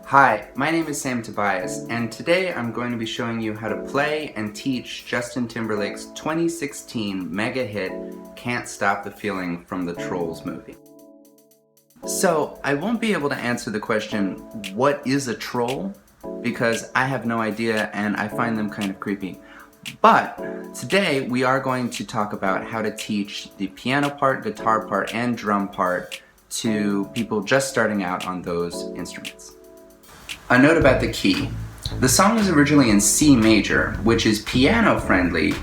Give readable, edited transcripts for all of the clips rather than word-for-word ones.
Hi, my name is Sam Tobias, and today I'm going to be showing you how to play and teach Justin Timberlake's 2016 mega hit, Can't Stop the Feeling from the Trolls movie. So, I won't be able to answer the question, what is a troll? Because I have no idea and I find them kind of creepy. But today we are going to talk about how to teach the piano part, guitar part, and drum part to people just starting out on those instruments. A note about the key. The song was originally in C major, which is piano friendly,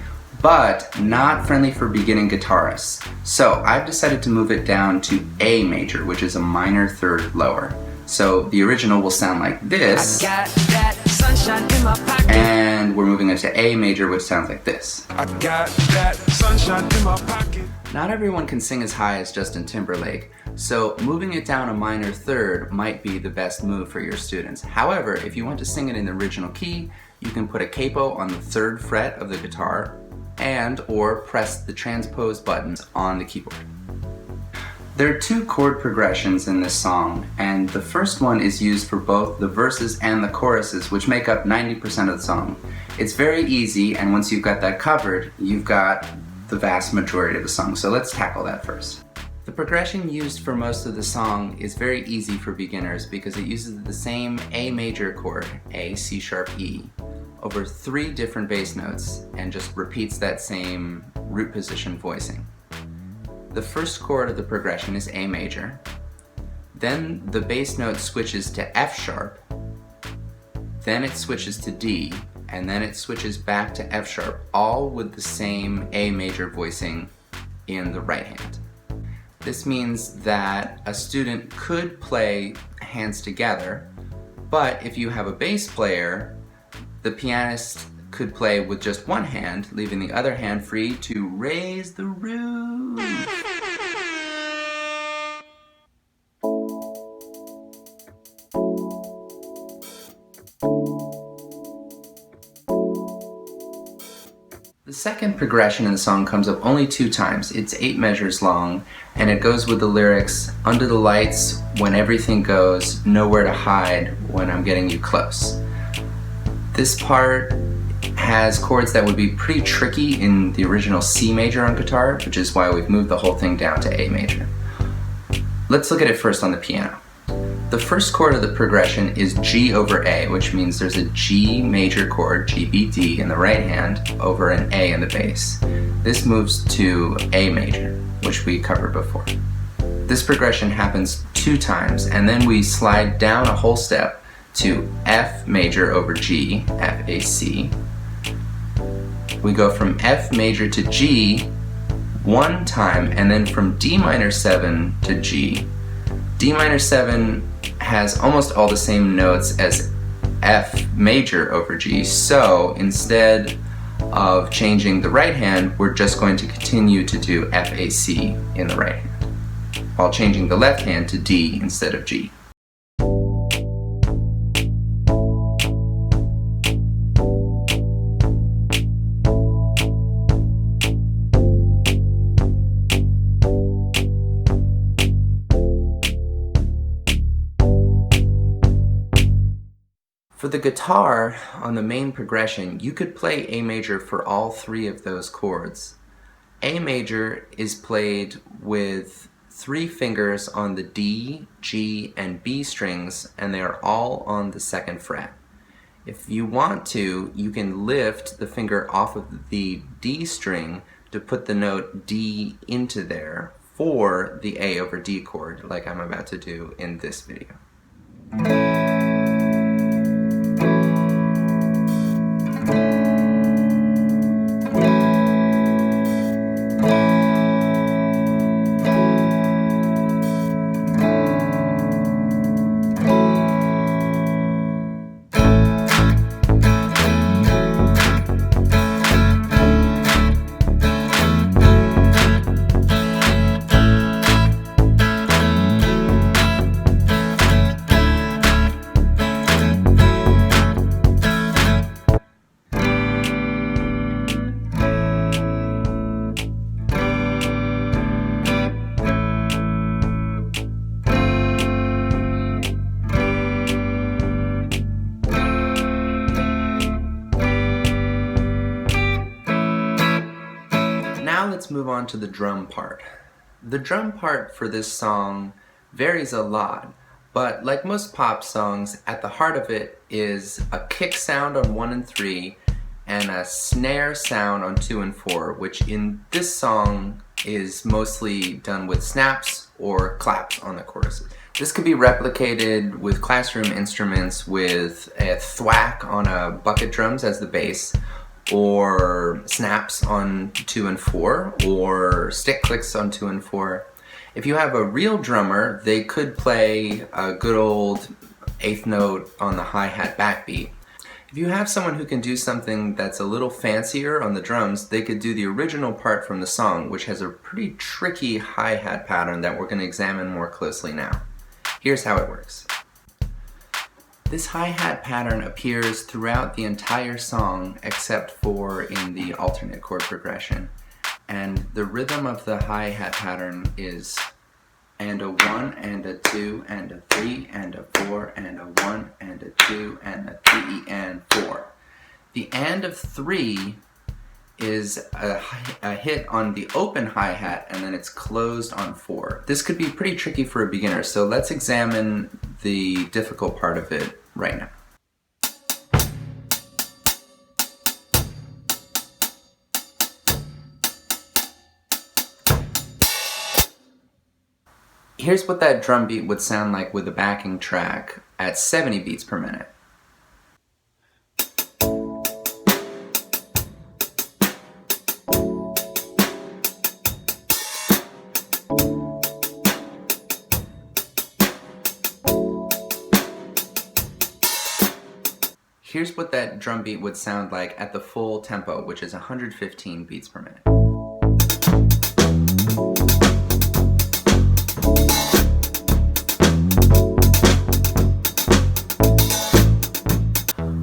but not friendly for beginning guitarists. So I've decided to move it down to A major, which is a minor third lower. So the original will sound like this, and we're moving it to A major, which sounds like this. I got that sunshine in my pocket. Not everyone can sing as high as Justin Timberlake, so moving it down a minor third might be the best move for your students. However, if you want to sing it in the original key, you can put a capo on the third fret of the guitar or press the transpose buttons on the keyboard. There are two chord progressions in this song, and the first one is used for both the verses and the choruses, which make up 90% of the song. It's very easy, and once you've got that covered, you've got the vast majority of the song. So let's tackle that first. The progression used for most of the song is very easy for beginners because it uses the same A major chord, A, C sharp, E, over 3 different bass notes and just repeats that same root position voicing. The first chord of the progression is A major, then the bass note switches to F sharp, then it switches to D, and then it switches back to F sharp, all with the same A major voicing in the right hand. This means that a student could play hands together, but if you have a bass player, the pianist could play with just one hand, leaving the other hand free to raise the roof. The second progression in the song comes up only 2 times. It's 8 measures long, and it goes with the lyrics, "Under the lights, when everything goes, nowhere to hide when I'm getting you close." This part has chords that would be pretty tricky in the original C major on guitar, which is why we've moved the whole thing down to A major. Let's look at it first on the piano. The first chord of the progression is G over A, which means there's a G major chord, G, B, D, in the right hand over an A in the bass. This moves to A major, which we covered before. This progression happens 2 times, and then we slide down a whole step to F major over G, F, A, C. We go from F major to G 1 time, and then from D minor 7 to G. D minor 7 has almost all the same notes as F major over G, so instead of changing the right hand, we're just going to continue to do F, A, C in the right hand, while changing the left hand to D instead of G. For the guitar, on the main progression, you could play A major for all 3 of those chords. A major is played with 3 fingers on the D, G, and B strings, and they are all on the 2nd fret. If you want to, you can lift the finger off of the D string to put the note D into there for the A over D chord, like I'm about to do in this video. move on to the drum part. The drum part for this song varies a lot, but like most pop songs, at the heart of it is a kick sound on 1 and 3 and a snare sound on 2 and 4, which in this song is mostly done with snaps or claps on the choruses. This could be replicated with classroom instruments with a thwack on a bucket drums as the bass, or snaps on 2 and 4, or stick clicks on 2 and 4. If you have a real drummer, they could play a good old 8th note on the hi-hat backbeat. If you have someone who can do something that's a little fancier on the drums, they could do the original part from the song, which has a pretty tricky hi-hat pattern that we're going to examine more closely now. Here's how it works. This hi-hat pattern appears throughout the entire song except for in the alternate chord progression. And the rhythm of the hi-hat pattern is and a 1 and a 2 and a 3 and a 4 and a 1 and a 2 and a 3 and 4. The and of 3 is a hit on the open hi-hat, and then it's closed on 4. This could be pretty tricky for a beginner, so let's examine the difficult part of it right now. Here's what that drum beat would sound like with a backing track at 70 beats per minute. Here's what that drum beat would sound like at the full tempo, which is 115 beats per minute.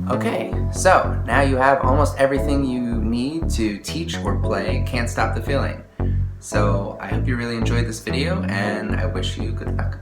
Okay, so now you have almost everything you need to teach or play Can't Stop the Feeling. So I hope you really enjoyed this video, and I wish you good luck.